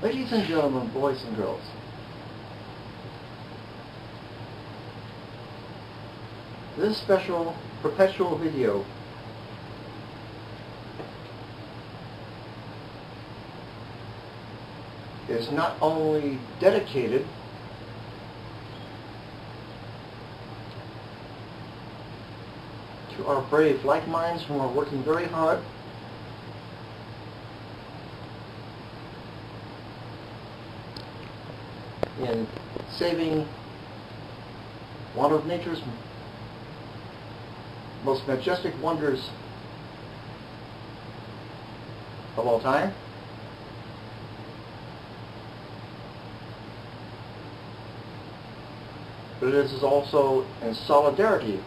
Ladies and gentlemen, boys and girls, this special Perpetual video is not only dedicated to our brave like minds who are working very hard in saving one of nature's most majestic wonders of all time, but it is also in solidarity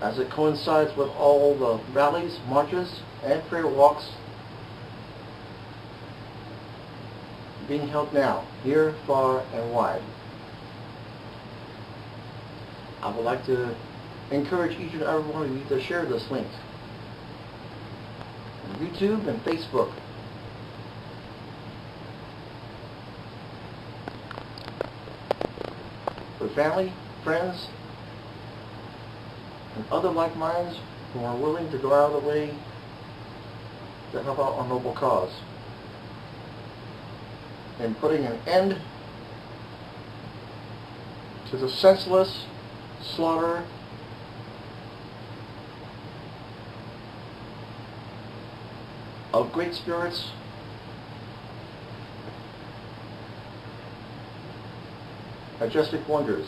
as it coincides with all the rallies, marches, and prayer walks being held now, near, far, and wide. I would like to encourage each and every one of you to share this link on YouTube and Facebook. For family, friends, and other like minds who are willing to go out of the way to help out our noble cause in putting an end to the senseless slaughter of great spirits majestic wonders,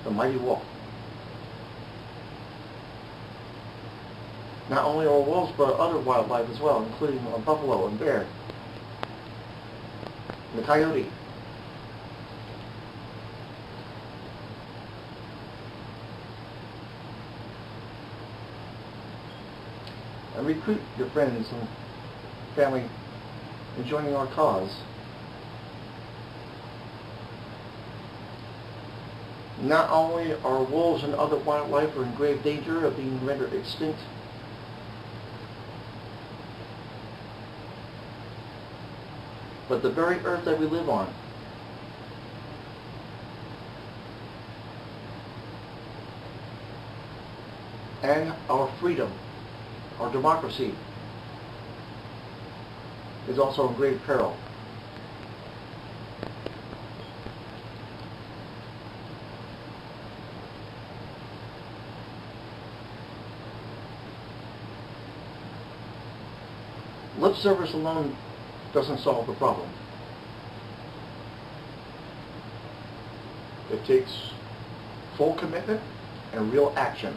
the mighty wolf. Not only our wolves, but other wildlife as well, including a buffalo and bear, and the coyote. And recruit your friends and family in joining our cause. Not only are wolves and other wildlife are in grave danger of being rendered extinct, but the very earth that we live on and our freedom, our democracy, is also in grave peril. Lip service alone doesn't solve the problem. It takes full commitment and real action.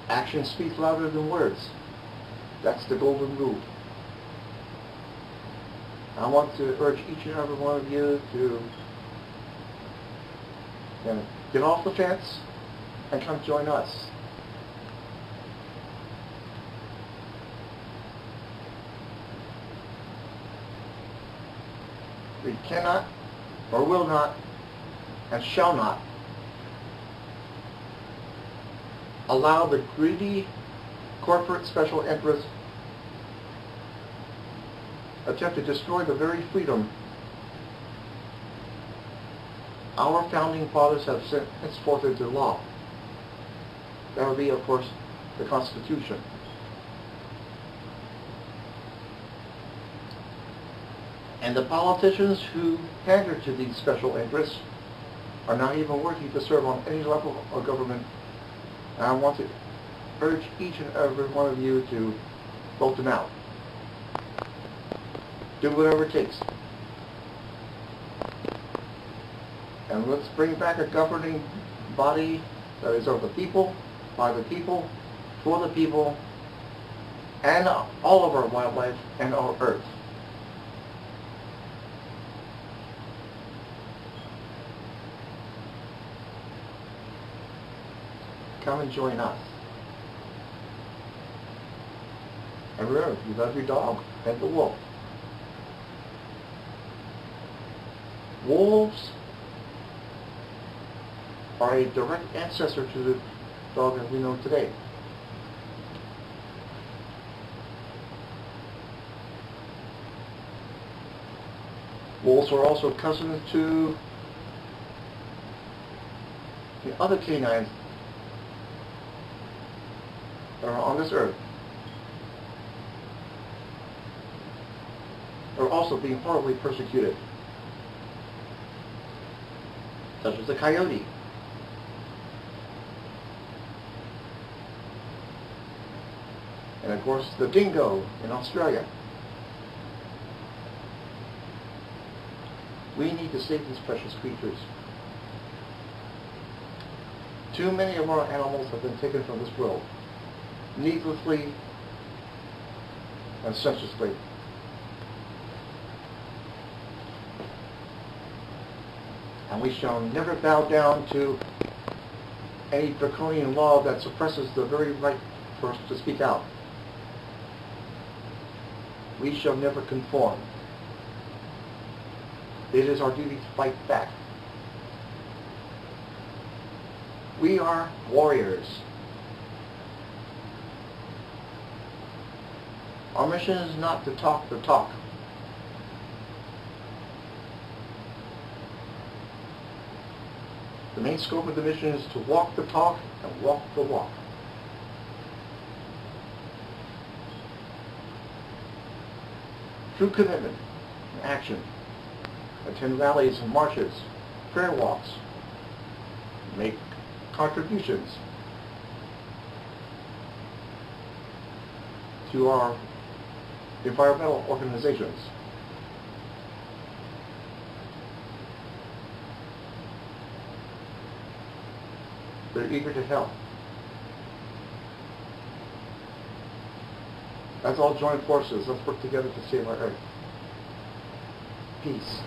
Actions speak louder than words. That's the golden rule. I want to urge each and every one of you to get off the fence and come join us. We cannot, or will not, and shall not allow the greedy corporate special interests attempt to destroy the very freedom our founding fathers have set henceforth into law. That would be, of course, the Constitution. And the politicians who pander to these special interests are not even worthy to serve on any level of government. And I want to urge each and every one of you to vote them out. Do whatever it takes. And let's bring back a governing body that is of the people, by the people, for the people, and all of our wildlife and our earth. Come and join us. And remember, if you love your dog, pet the wolf. Wolves are a direct ancestor to the dog that we know today. Wolves are also cousins to the other canines that are on this earth. Are also being horribly persecuted, such as the coyote, and of course the dingo in Australia. We need to save these precious creatures. Too many of our animals have been taken from this world, needlessly and senselessly. And we shall never bow down to any draconian law that suppresses the very right for us to speak out. We shall never conform. It is our duty to fight back. We are warriors. Our mission is not to talk the talk. The main scope of the mission is to walk the talk and walk the walk. Through commitment and action, attend rallies and marches, prayer walks, make contributions to our environmental organizations. They're eager to help. Let's all join forces. Let's work together to save our Earth. Peace.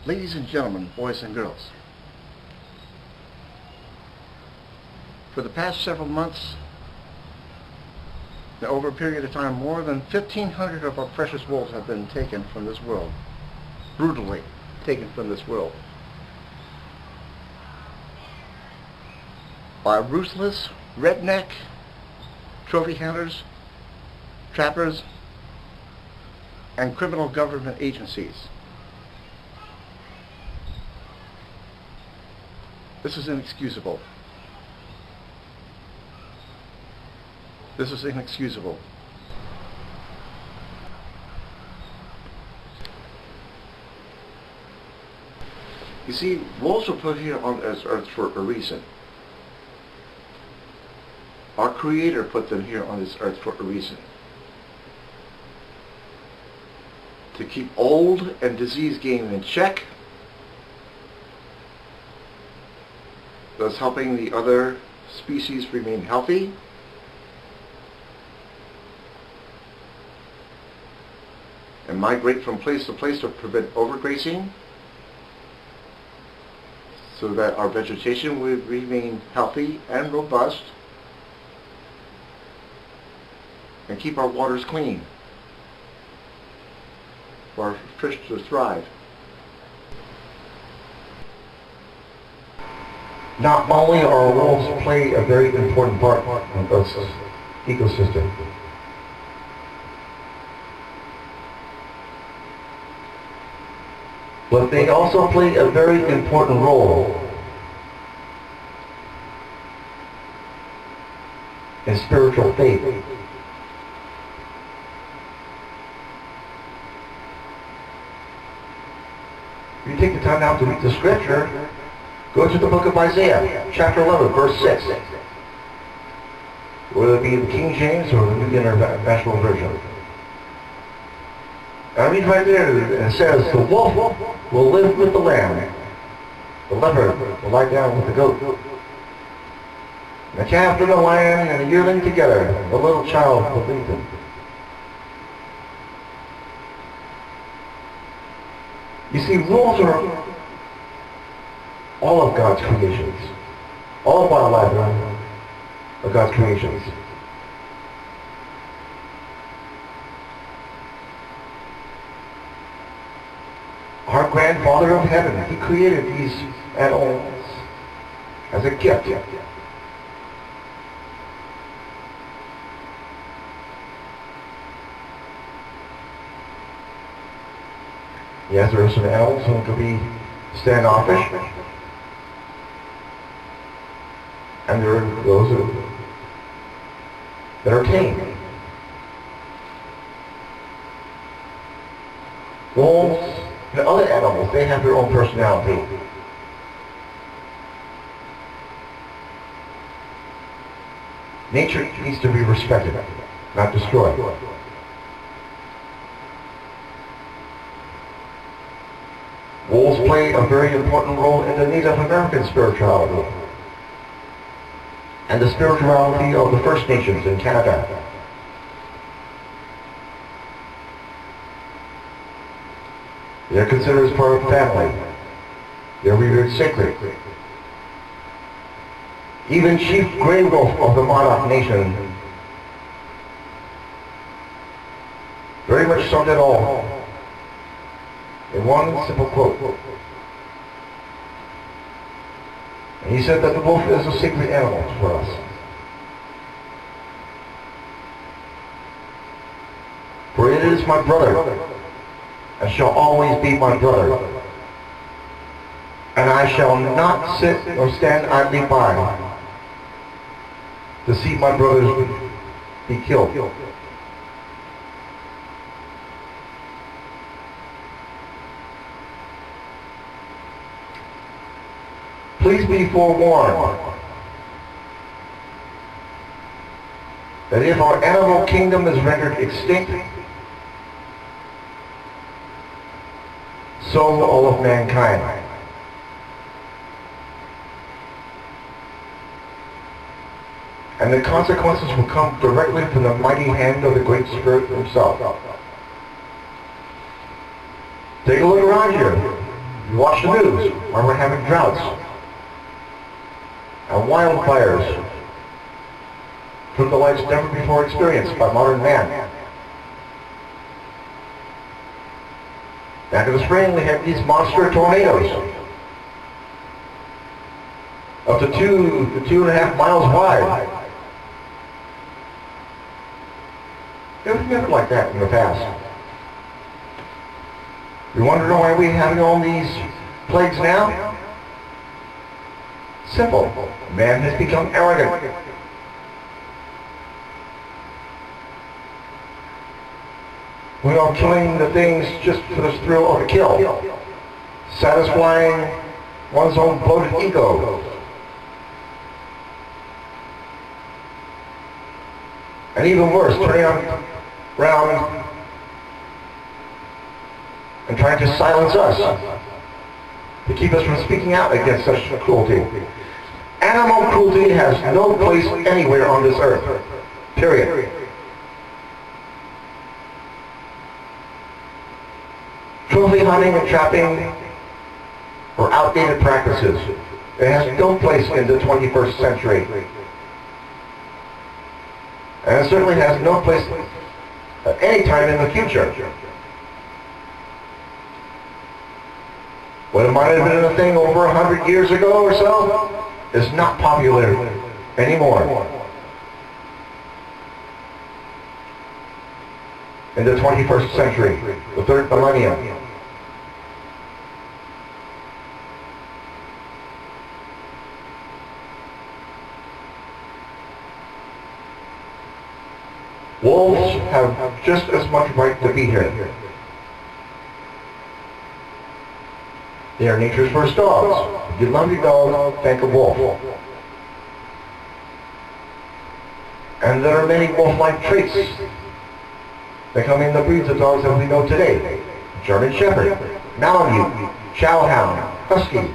Ladies and gentlemen, boys and girls, for the past several months, and over a period of time, more than 1,500 of our precious wolves have been taken from this world, brutally taken from this world, by ruthless, redneck, trophy hunters, trappers, and criminal government agencies. This is inexcusable. This is inexcusable. You see, wolves were put here on this earth for a reason. Our Creator put them here on this earth for a reason. To keep old and diseased game in check, thus helping the other species remain healthy, and migrate from place to place to prevent overgrazing, so that our vegetation will remain healthy and robust, and keep our waters clean for our fish to thrive. Not only are wolves play a very important part in Earth's ecosystem, but they also play a very important role in spiritual faith. If you take the time now to read the scripture, go to the book of Isaiah, chapter 11, verse 6. Whether it be the King James or the New International Version. I read right there, it says, the wolf will live with the lamb. The leopard will lie down with the goat. And the calf and the lion and the yearling together, the little child will lead them. You see, wolves are all of God's creations. All wildlife are God's creations. Our grandfather of heaven, he created these animals as a gift. Yes, there are some animals who could be standoffish, and there are those that are tame. Wolves and other animals, they have their own personality. Nature needs to be respected, not destroyed. Wolves play a very important role in the Native American spirituality and the spirituality of the First Nations in Canada. They're considered as part of the family. They're revered sacred. Even Chief Grey Wolf of the Monarch Nation very much summed it all in one simple quote. And he said that the wolf is a sacred animal for us. For it is my brother, and shall always be my brother. And I shall not sit or stand idly by to see my brothers be killed. Please be forewarned that if our animal kingdom is rendered extinct, so will all of mankind. And the consequences will come directly from the mighty hand of the Great Spirit himself. Take a look around you. You watch the news, where we're having droughts and wildfires from the likes never before experienced by modern man. Back in the spring, we had these monster tornadoes, up to 2 to 2.5 miles wide. It was never like that in the past. You wonder why we're having all these plagues now? Simple. Man has become arrogant. We are killing the things just for the thrill of the kill, satisfying one's own bloated ego. And even worse, turning around and trying to silence us, to keep us from speaking out against such cruelty. Animal cruelty has no place anywhere on this earth. Period. Trophy hunting and trapping are outdated practices. It has no place in the 21st century. And it certainly has no place at any time in the future. When it might have been a thing over 100 years ago or so, is not popular anymore. In the 21st century, the third millennium. Wolves have just as much right to be here. They are nature's first dogs. If you love your dog, thank a wolf. And there are many wolf-like traits that come in the breeds of dogs that we know today. German Shepherd, Malamute, Chow Hound, Husky.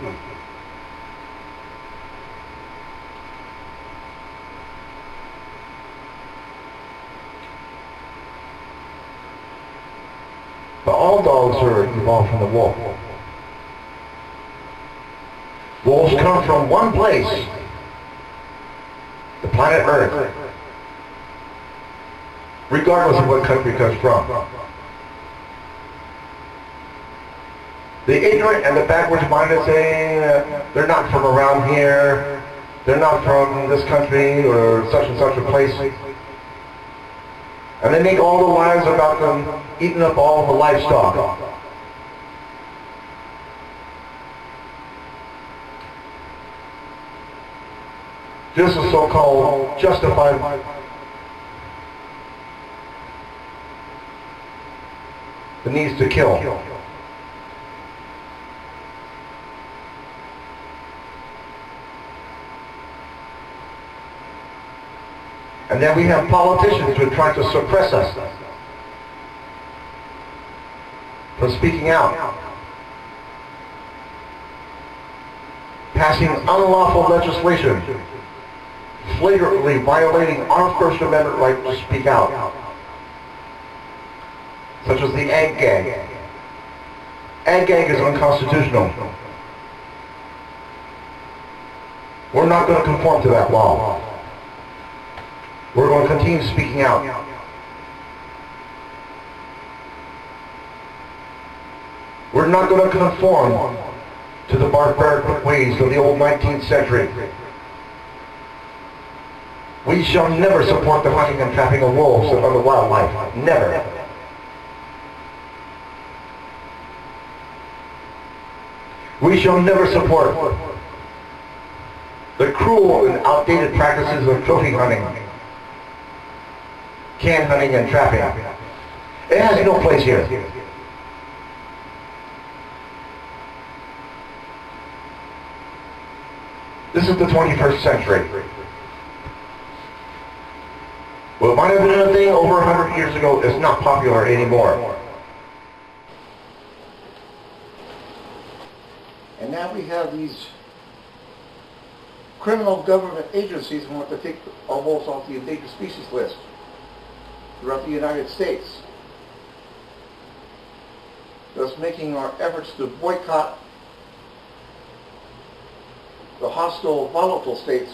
But all dogs are evolved from the wolf. Wolves come from one place, the planet Earth, regardless of what country it comes from. The ignorant and the backwards minded say they're not from around here, they're not from this country or such and such a place. And they make all the lies about them eating up all the livestock. This is so-called justified the needs to kill. And then we have politicians who are trying to suppress us from speaking out, passing unlawful legislation, flagrantly violating our First Amendment right to speak out, such as the ag gag. Ag gag is unconstitutional. We're not going to conform to that law. We're going to continue speaking out. We're not going to conform to the barbaric ways of the old 19th century. We shall never support the hunting and trapping of wolves and other wildlife. Never. We shall never support the cruel and outdated practices of trophy hunting, can hunting and trapping. It has no place here. This is the 21st century. What might have been a thing over 100 years ago is not popular anymore. And now we have these criminal government agencies who want to take our wolves off the endangered species list throughout the United States, thus making our efforts to boycott the hostile, volatile states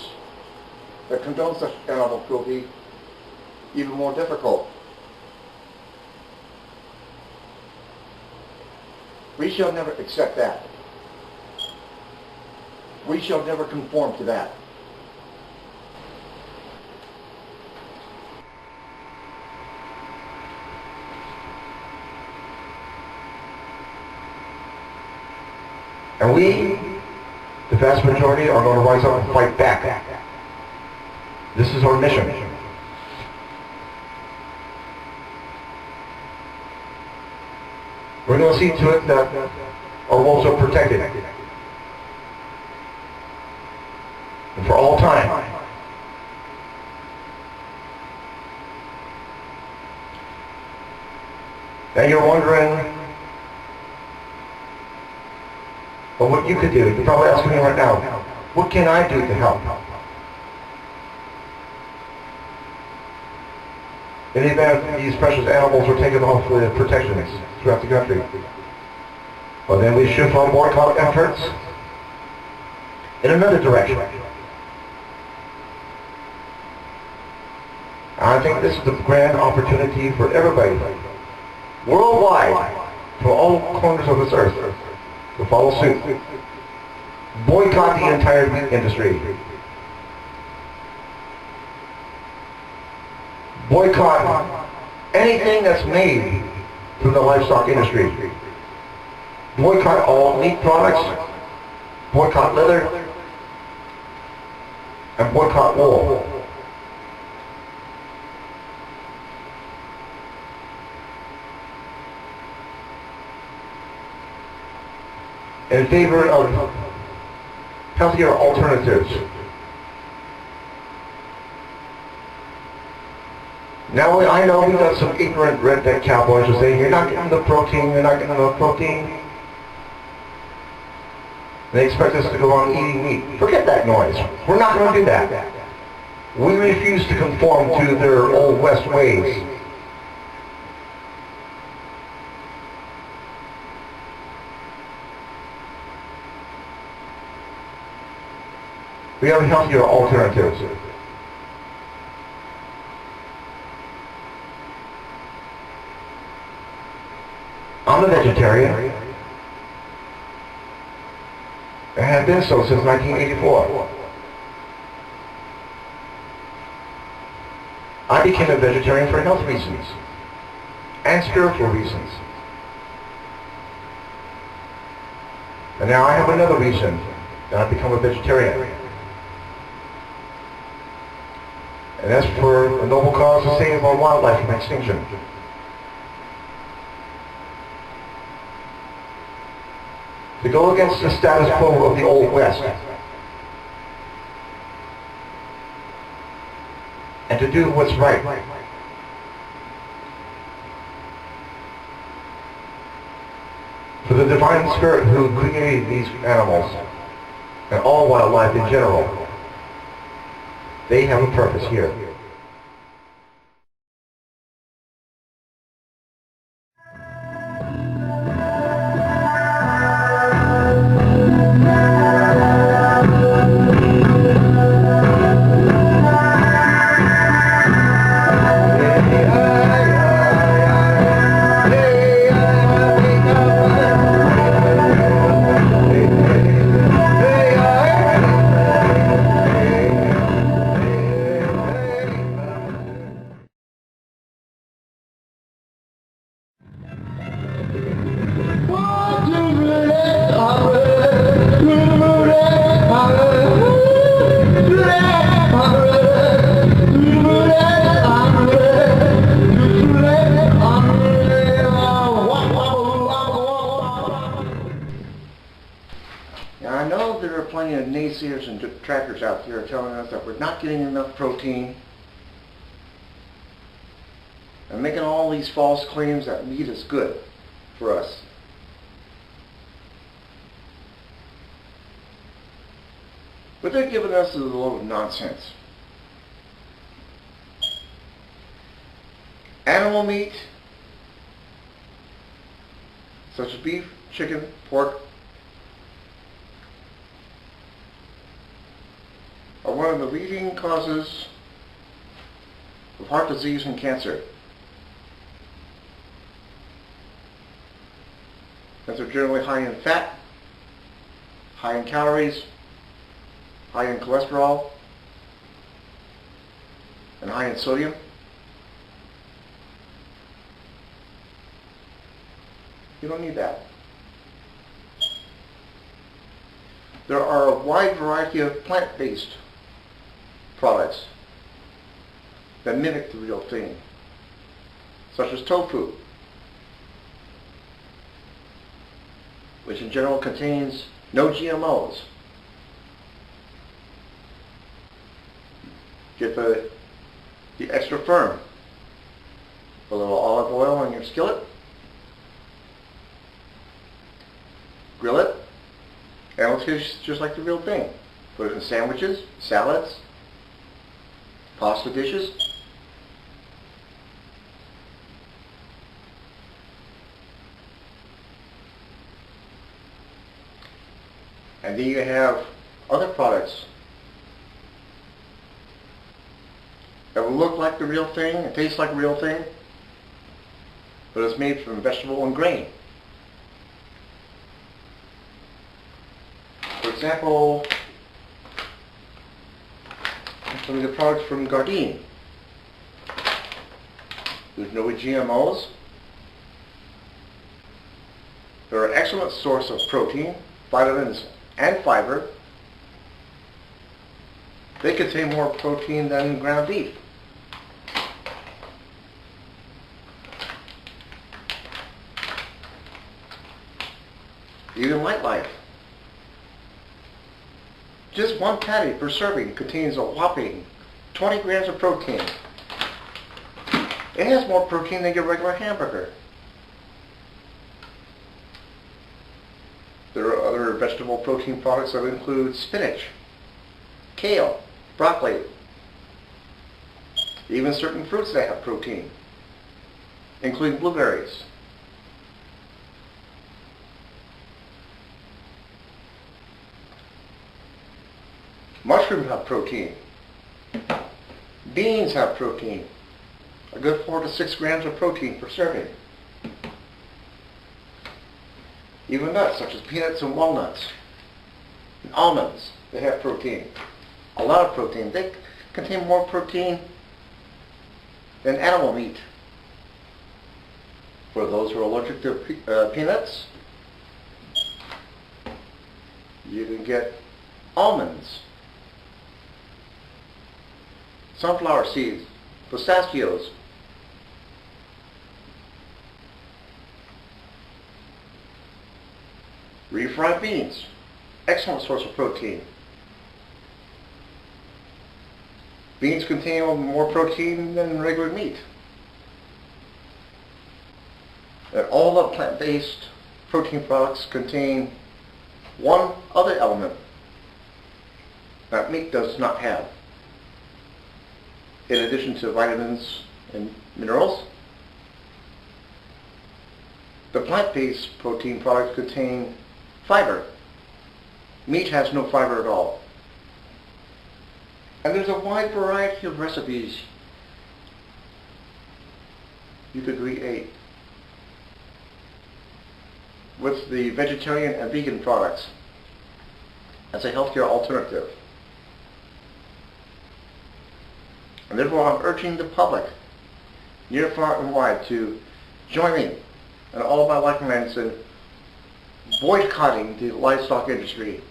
that condone such animal cruelty even more difficult. We shall never accept that. We shall never conform to that. And we, the vast majority, are going to rise up and fight back. This is our mission. We're going to see to it that our wolves are protected. And for all time. Now you're wondering, well, what you could do. You're probably asking me right now, what can I do to help? In the event these precious animals are taken off the protections throughout the country, well, then we shift our boycott efforts in another direction. I think this is a grand opportunity for everybody, worldwide, from all corners of this earth, to follow suit. Boycott the entire meat industry. Boycott anything that's made through the livestock industry. Boycott all meat products, boycott leather, and boycott wool. In favor of healthier alternatives. Now I know we've got some ignorant redneck cowboys who say, you're not getting the protein, you're not getting enough protein. They expect us to go on eating meat. Forget that noise. We're not going to do that. We refuse to conform to their old West ways. We have healthier alternatives. I'm a vegetarian. I have been so since 1984. I became a vegetarian for health reasons and spiritual reasons. And now I have another reason that I've become a vegetarian. And that's for a noble cause to save our wildlife from extinction. To go against the status quo of the Old West. And to do what's right. For the divine spirit who created these animals, and all wildlife in general, they have a purpose here. Now I know there are plenty of naysayers and detractors out there telling us that we're not getting enough protein and making all these false claims that meat is good for us. But they're giving us a load of nonsense. Animal meat, such as beef, chicken, pork, are one of the leading causes of heart disease and cancer. As they're generally high in fat, high in calories, high in cholesterol, and high in sodium. You don't need that. There are a wide variety of plant-based products that mimic the real thing, such as tofu, which in general contains no GMOs. Get the extra firm. A little olive oil in your skillet. Grill it. And it'll taste just like the real thing. Put it in sandwiches, salads, pasta dishes. And then you have other products that will look like the real thing and taste like the real thing, but it's made from vegetable and grain. For example, some of the products from Gardein. There's no GMOs. They're an excellent source of protein, vitamins, and fiber. They contain more protein than ground beef. Even Light Life. Just one patty per serving contains a whopping 20 grams of protein. It has more protein than your regular hamburger. There are other vegetable protein products that include spinach, kale, broccoli, even certain fruits that have protein, including blueberries. Mushrooms have protein. Beans have protein. A good 4 to 6 grams of protein per serving. Even nuts such as peanuts and walnuts and almonds, they have protein. A lot of protein. They contain more protein than animal meat. For those who are allergic to peanuts, you can get almonds, sunflower seeds, pistachios, refried beans, excellent source of protein. Beans contain more protein than regular meat. And all the plant-based protein products contain one other element that meat does not have. In addition to vitamins and minerals, the plant-based protein products contain fiber. Meat has no fiber at all. And there's a wide variety of recipes you could create with the vegetarian and vegan products as a healthier alternative. And therefore I'm urging the public, near, far, and wide, to join me and all of my like-mindeds in boycotting the livestock industry.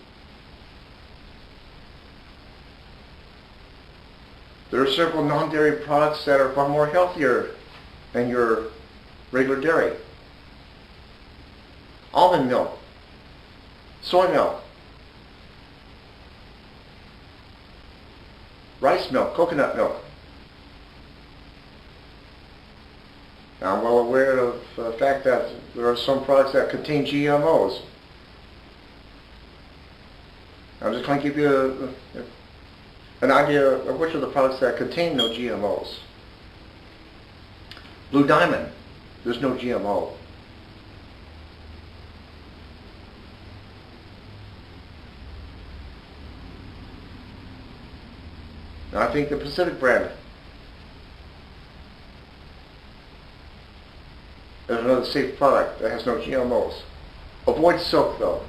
There are several non-dairy products that are far more healthier than your regular dairy. Almond milk, soy milk, rice milk, coconut milk. Now, I'm well aware of the fact that there are some products that contain GMOs. I'm just going to give you an idea of which of the products that contain no GMOs. Blue Diamond, there's no GMO. Now, I think the Pacific brand is another safe product that has no GMOs. Avoid silk, though.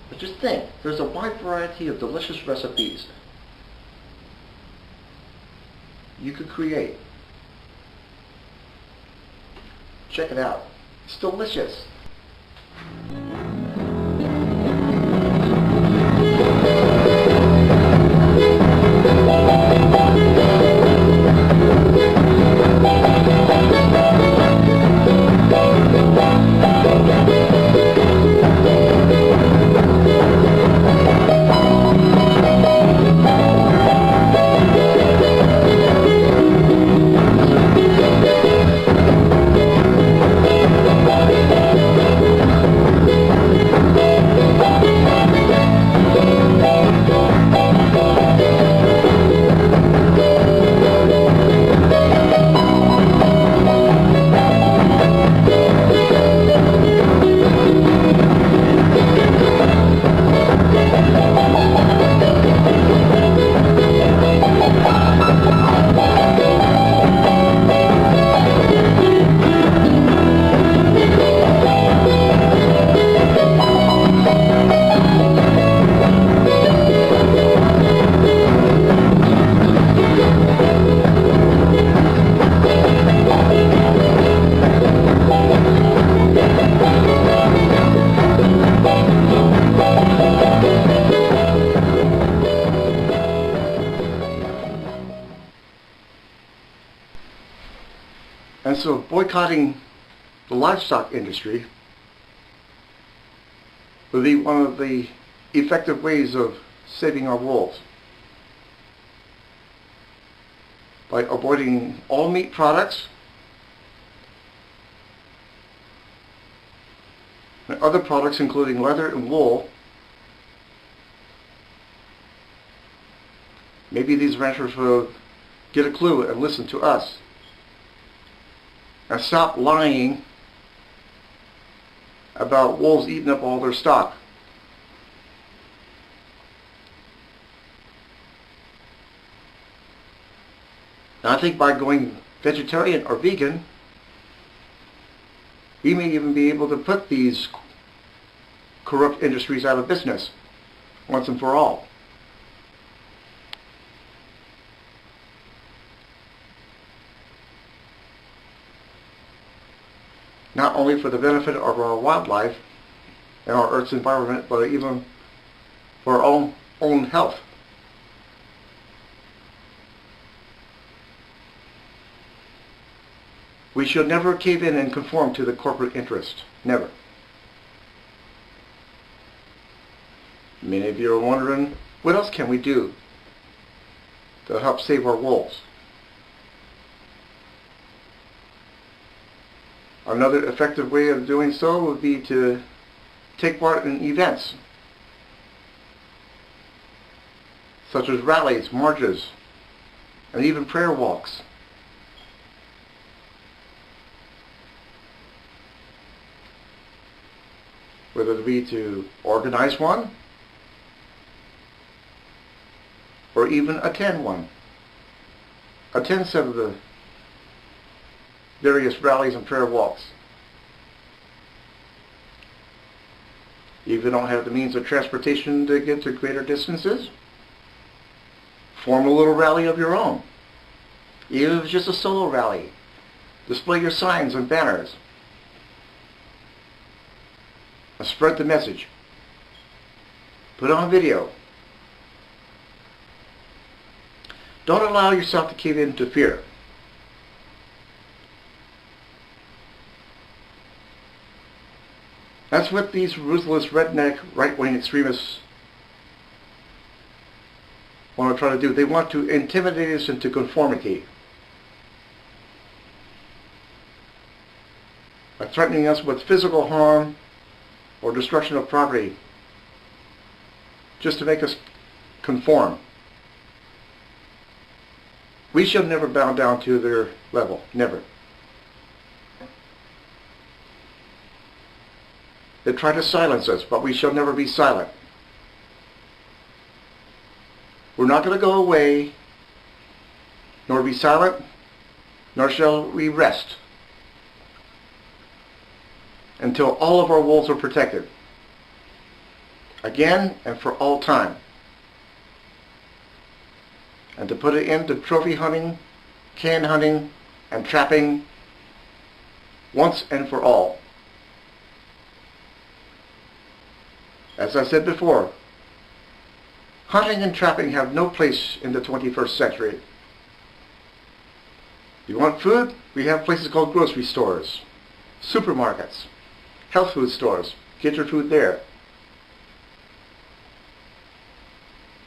But just think, there's a wide variety of delicious recipes you could create. Check it out. It's delicious. boycotting the livestock industry would be one of the effective ways of saving our wolves. By avoiding all meat products and other products including leather and wool. Maybe these ranchers will get a clue and listen to us and stop lying about wolves eating up all their stock. And I think by going vegetarian or vegan, we may even be able to put these corrupt industries out of business once and for all. Not only for the benefit of our wildlife and our Earth's environment, but even for our own health. We should never cave in and conform to the corporate interest. Never. Many of you are wondering, what else can we do to help save our wolves? Another effective way of doing so would be to take part in events such as rallies, marches, and even prayer walks. Whether it be to organize one or even attend one. Attend some of the various rallies and prayer walks. If you don't have the means of transportation to get to greater distances, form a little rally of your own. Even if it's just a solo rally, display your signs and banners and spread the message. Put on video. Don't allow yourself to cave into fear. That's what these ruthless redneck right-wing extremists want to try to do. They want to intimidate us into conformity by threatening us with physical harm or destruction of property just to make us conform. We should never bow down to their level. Never. They try to silence us, but we shall never be silent. We're not going to go away, nor be silent, nor shall we rest until all of our wolves are protected, again and for all time. And to put an end to trophy hunting, can hunting, and trapping once and for all. As I said before, hunting and trapping have no place in the 21st century. You want food? We have places called grocery stores, supermarkets, health food stores. Get your food there.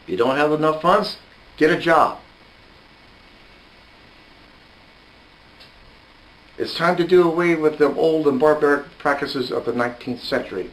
You don't have enough funds? Get a job. It's time to do away with the old and barbaric practices of the 19th century.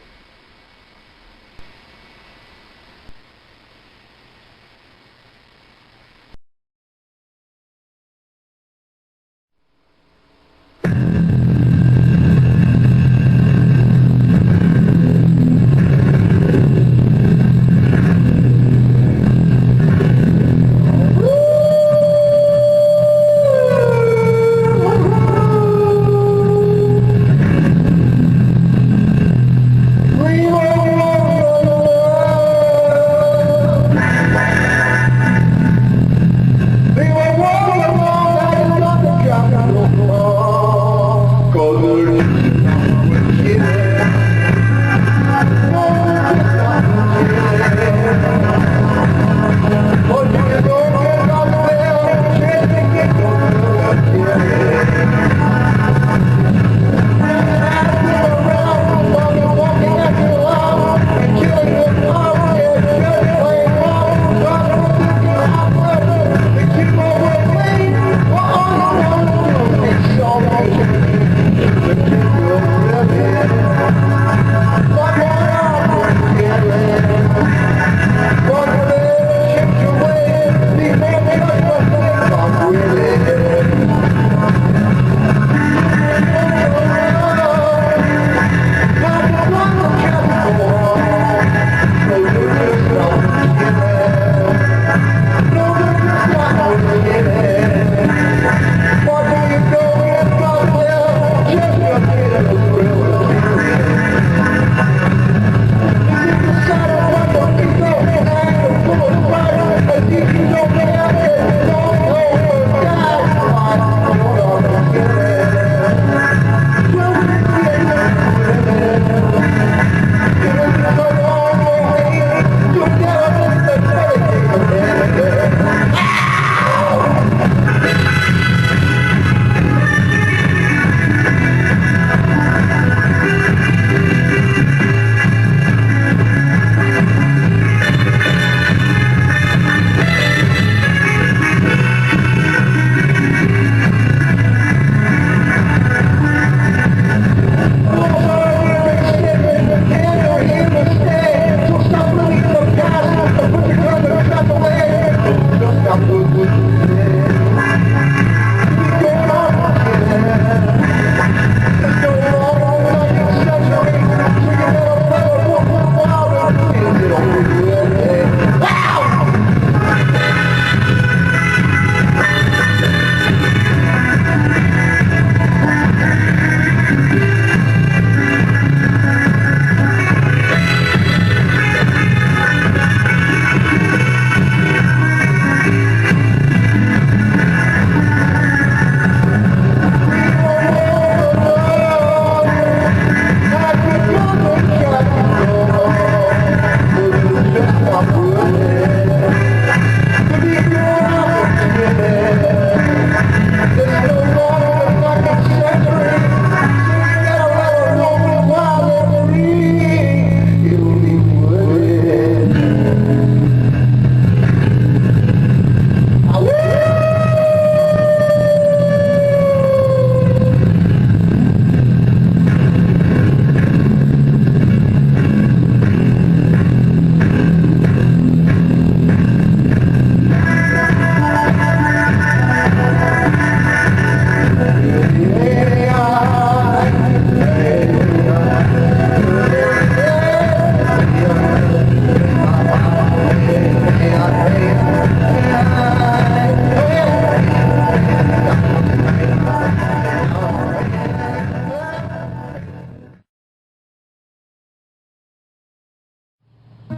For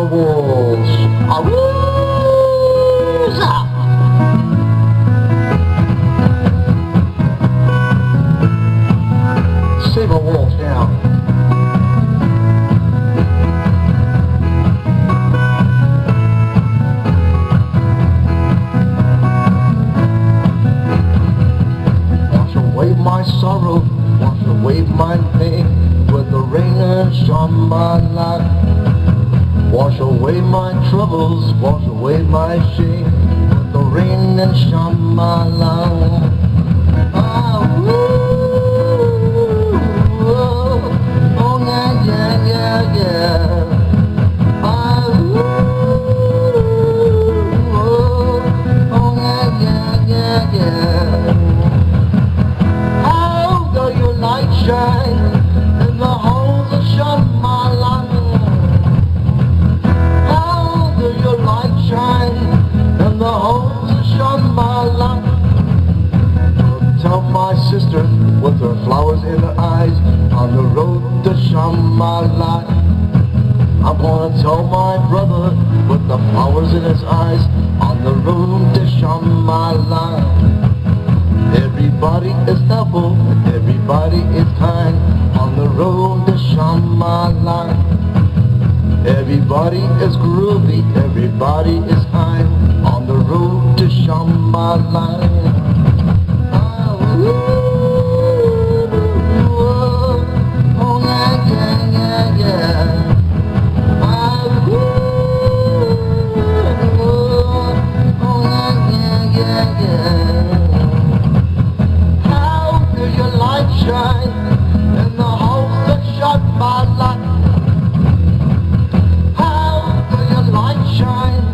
wolves. Awooza! Save a wolf now. Wash away my sorrow, wash away my pain, with the rain and shine my light. Wash away my troubles, wash away my shame, with the rain and shine my light. Ah, woo, oh yeah, yeah, yeah, yeah. Ah, woo, oh yeah, yeah, yeah, yeah. How do your light shine in the holes that shine my light? And the holes that shine my light. Tell my sister with her flowers in her eyes, on the road to shine my light. I'm gonna tell my brother with the flowers in his eyes, on the road to shine my light. Everybody is helpful, everybody is kind, on the road to shine my light. Everybody is groovy, everybody is high, on the road to shine my light. Ah, oh yeah, yeah, yeah, yeah. Ah, oh yeah, yeah, yeah, yeah. How do your light shine in the holes that shine my light? Shine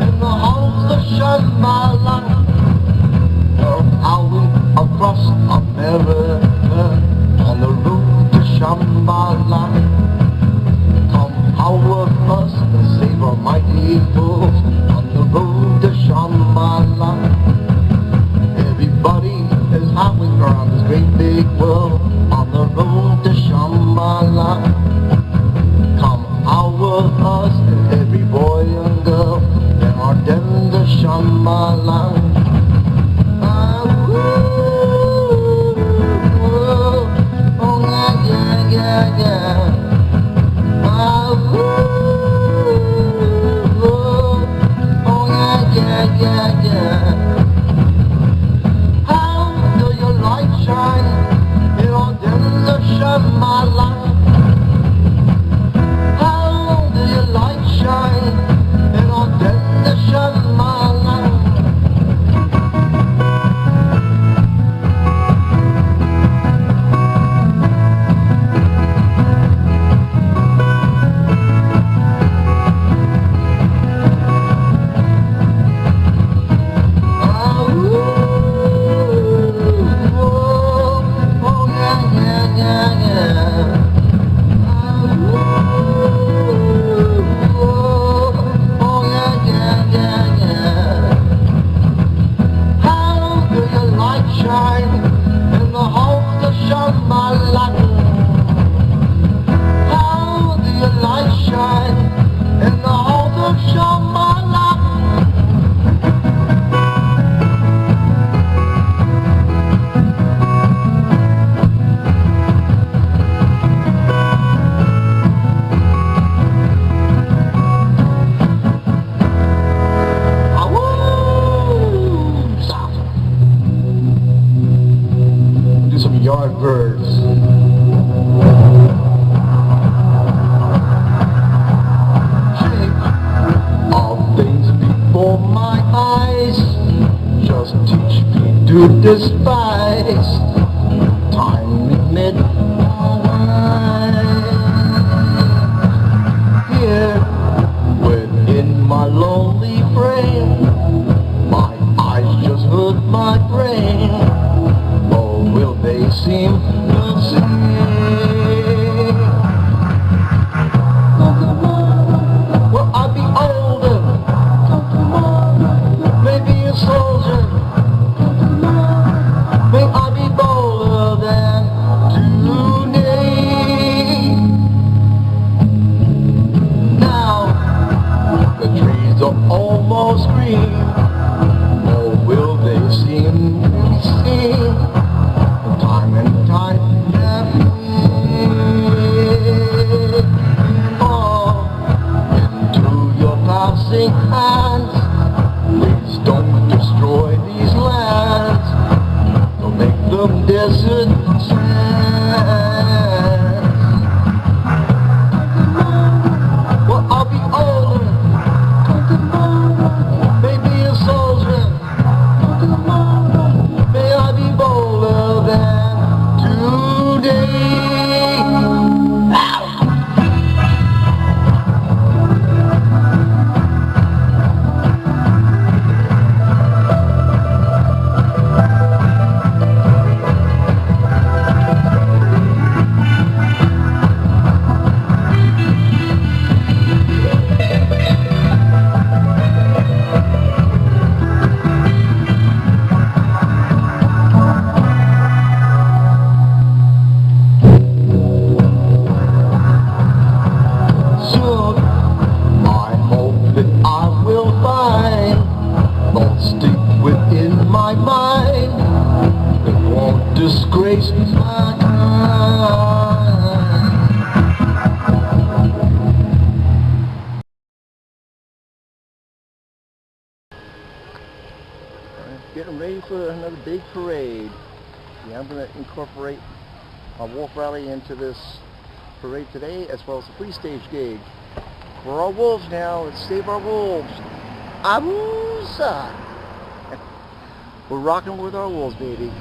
in the holes that shine my light. We're howling across America, on the road to shine my light. Come howl with us and save our mighty fools, on the road to shine my light. Everybody is howling around this great big world, on the road to shine my light. Come howl with us and every boy and girl, there are them to shine my light. Ah, woo, oh yeah, yeah, yeah, yeah. Ah, woo, oh yeah, yeah, yeah, yeah. How do your light shine in all them to shine my light? Shine, and on them to shine my light. Ah, oh yeah, yeah, yeah, yeah. Shine in the holes that shine my light. How do your light shine in the holes that shine my light? Some Yardbirds. Shape all things before my eyes, just teach me to despise time limit. Here within my lonely frame, my eyes just hurt my brain. Will they seem the same? Will I be older? Maybe a soldier? some desert sand. Well, I'll be older, maybe a soldier. May I be bolder than today. My mind, it won't disgrace my kind. Getting ready for another big parade. Yeah, I'm going to incorporate a wolf rally into this parade today, as well as a free stage gig. We're all wolves now. Let's save our wolves. Abusa! We're rocking with our wolves, baby.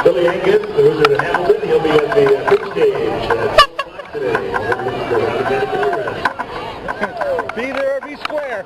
Billy Angus, the Wizard of Hamilton, he'll be at the big stage today. Be there or be square.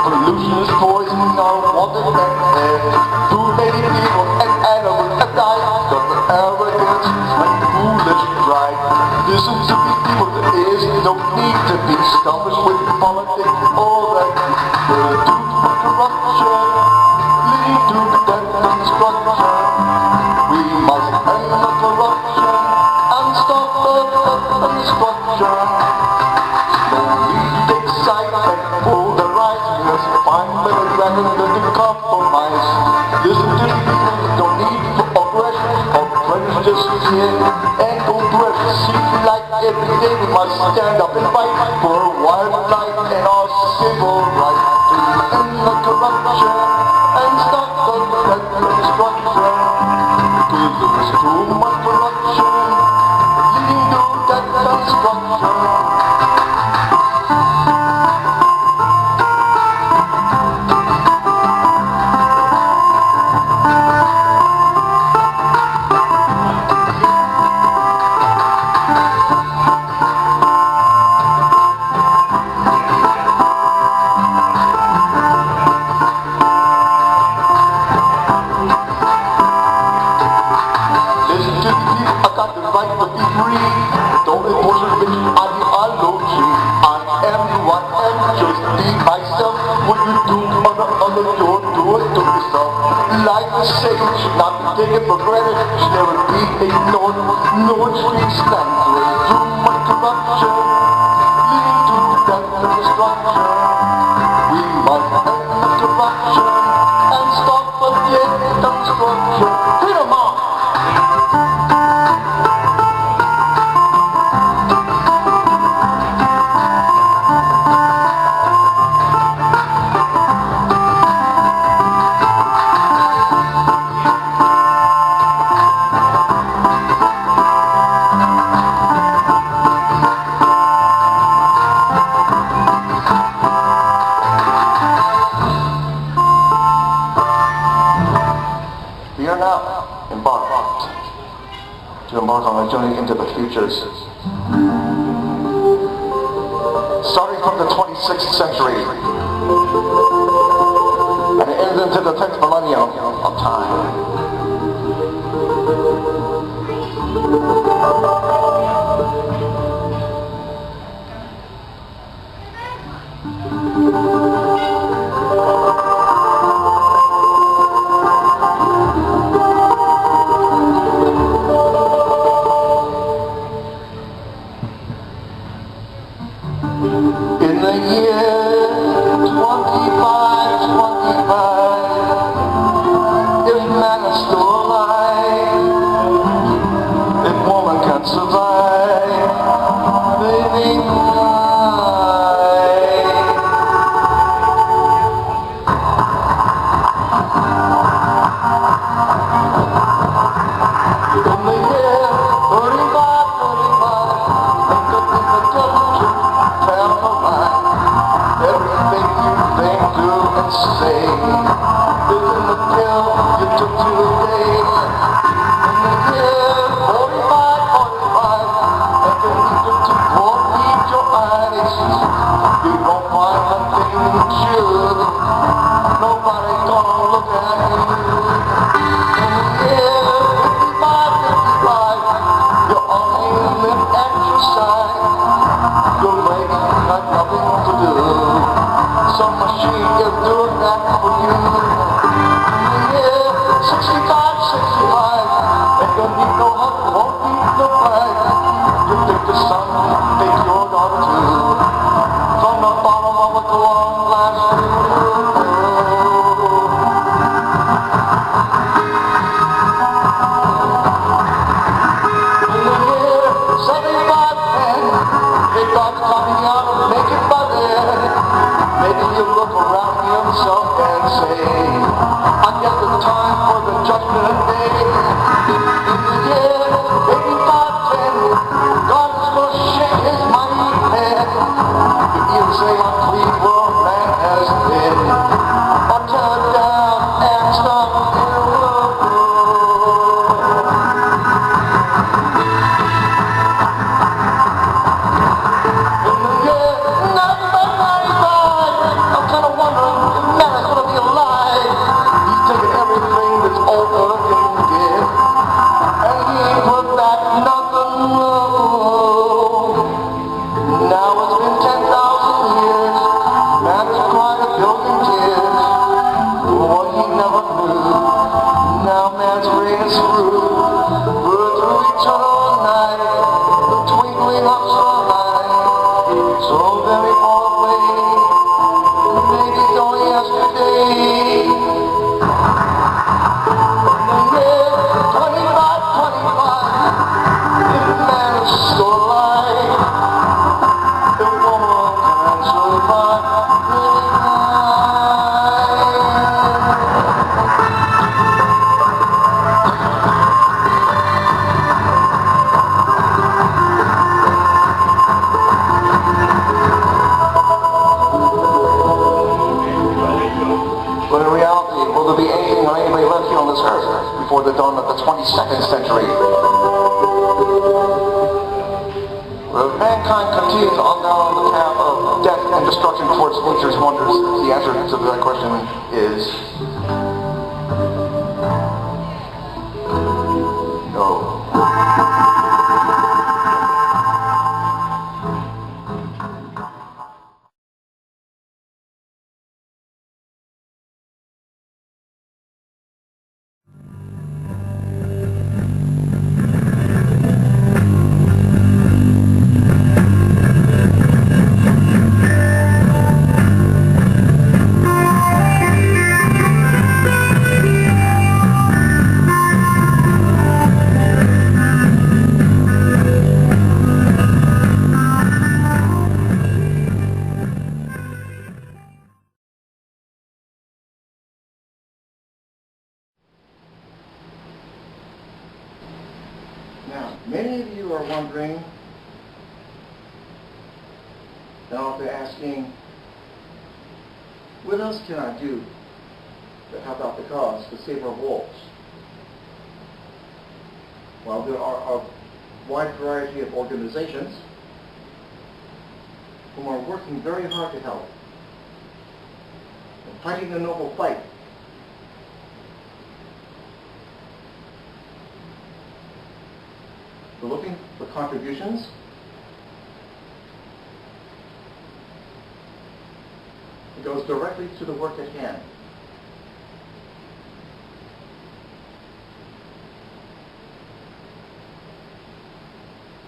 Pollution is poisoning our water and air. Too many people and animals have died because of arrogance and foolish pride. Listen to me, people, there is no need to be selfish with politics or that. We're doomed for corruption, leading to death and destruction. We must end the corruption and stop the destruction. No need to take sides and polarize. Let's find better ground than to compromise. Listen to me, people, no need for aggression or prejudice here and oppression. See like every day we must stand up and fight for wildlife and our civil rights. To end the corruption and stop the destruction. There's too much corruption, leading to death and destruction. Life is sacred, should not be taken for granted, should never be ignored. No one should stand to it. Too much corruption, leading to death and destruction. We must end the corruption and stop the destruction. Freedom on! We are now embarked on a journey into the futures. Starting from the 26th century and it ends into the 10th millennium of time. In the year 2525, if man is still alive, if woman can survive, baby, in the year 3535, think of the potential. Everything you think, do, and say is in the pill you took today. In the year 4545, and you need to read your eyes. You won't find nothing you should. Nobody gonna look at you. In the year 5555, you only live at your side. Your legs got nothing to do. Some machine is doing that for you. In the year 6565, and you need no help, won't need no flag. You think the sun, think your daughter too. From the bottom of a long glass in the year 7510, they thought coming out of naked by then. Maybe you look around yourself and say, I guess it's time for the judgment day. In the year 8510, God is going to shake his mighty head. You either say how clean world man has been, or tear it down and start in the world. In the year 1995, I'm kind of wondering if man is going to be alive. He's taken everything this old earth can give, and he ain't put back nothing new. Now it's been 10,000 years, man has cried a billion tears for what he never knew. Now man's reign is through, we're through eternal night, the twinkling of sunlight, so very far away, maybe it's only yesterday. In the year 2525, if man is still alive, the woman can survive really But in reality, will there be anything or anybody left here on this earth before the dawn of the 22nd century? Will mankind continue on down the path of death and destruction towards nature's wonders? The answer to that question is Many of you are wondering, and often asking, what else can I do to help out the cause, to save our wolves? Well, there are a wide variety of organizations who are working very hard to help and fighting the noble fight. We're looking for contributions. It goes directly to the work at hand.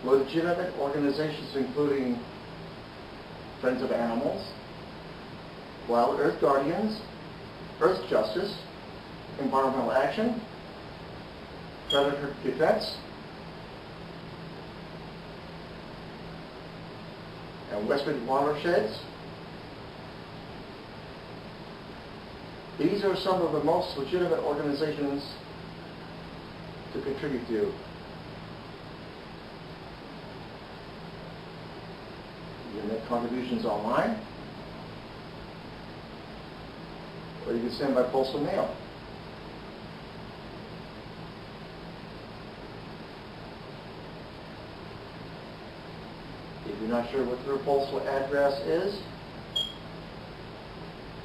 Legitimate organizations including Friends of Animals, Wild Earth Guardians, Earth Justice, Environmental Action, Predator Defense, and Western Watersheds. These are some of the most legitimate organizations to contribute to. You can make contributions online, or you can send by postal mail. If you're not sure what your postal address is,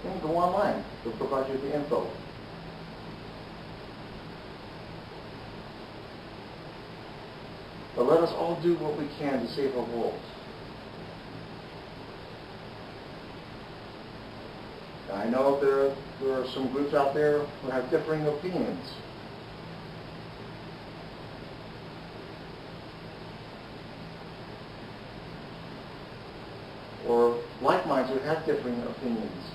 then go online. They'll provide you the info. But let us all do what we can to save our wolves. I know there are some groups out there who have differing opinions. Or like minds who have differing opinions.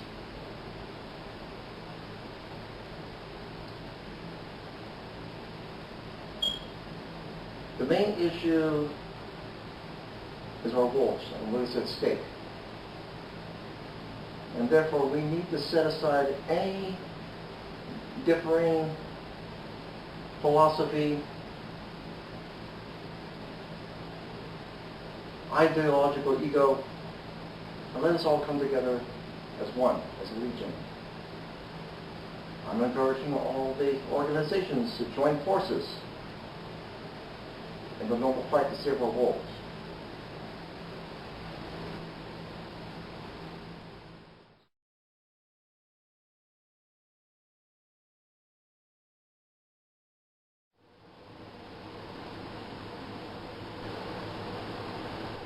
The main issue is our wolves and what is at stake. And therefore we need to set aside any differing philosophy, ideological ego, and let us all come together as one, as a legion. I'm encouraging all the organizations to join forces in the noble fight to save our wolves.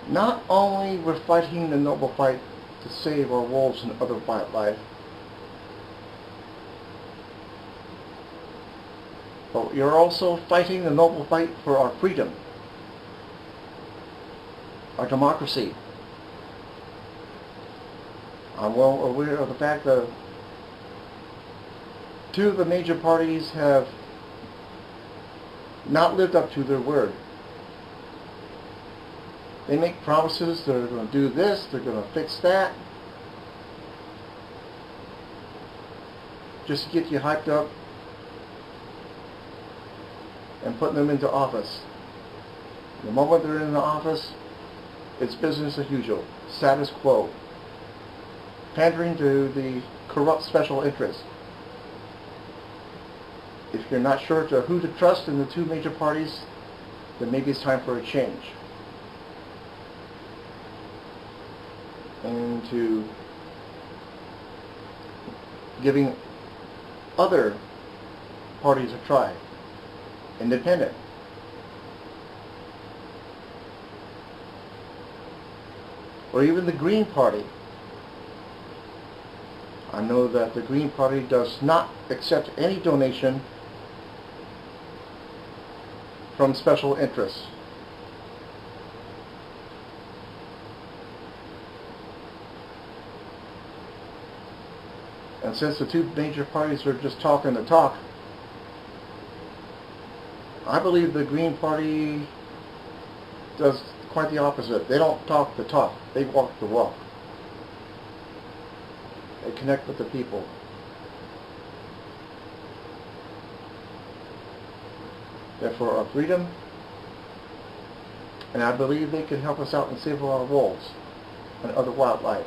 Not only we're fighting the noble fight to save our wolves and other wildlife, but you're also fighting the noble fight for our freedom, our democracy. I'm well aware of the fact that two of the major parties have not lived up to their word. They make promises, they're going to do this, they're going to fix that, just to get you hyped up and putting them into office. The moment they're in the office, it's business as usual, status quo, pandering to the corrupt special interests. If you're not sure to who to trust in the two major parties, then maybe it's time for a change. And to giving other parties a try, independent. Or even the Green Party. I know that the Green Party does not accept any donation from special interests. And since the two major parties are just talking the talk, I believe the Green Party does quite the opposite. They don't talk the talk, they walk the walk. They connect with the people. Therefore, our freedom, And I believe they can help us out and save our wolves and other wildlife.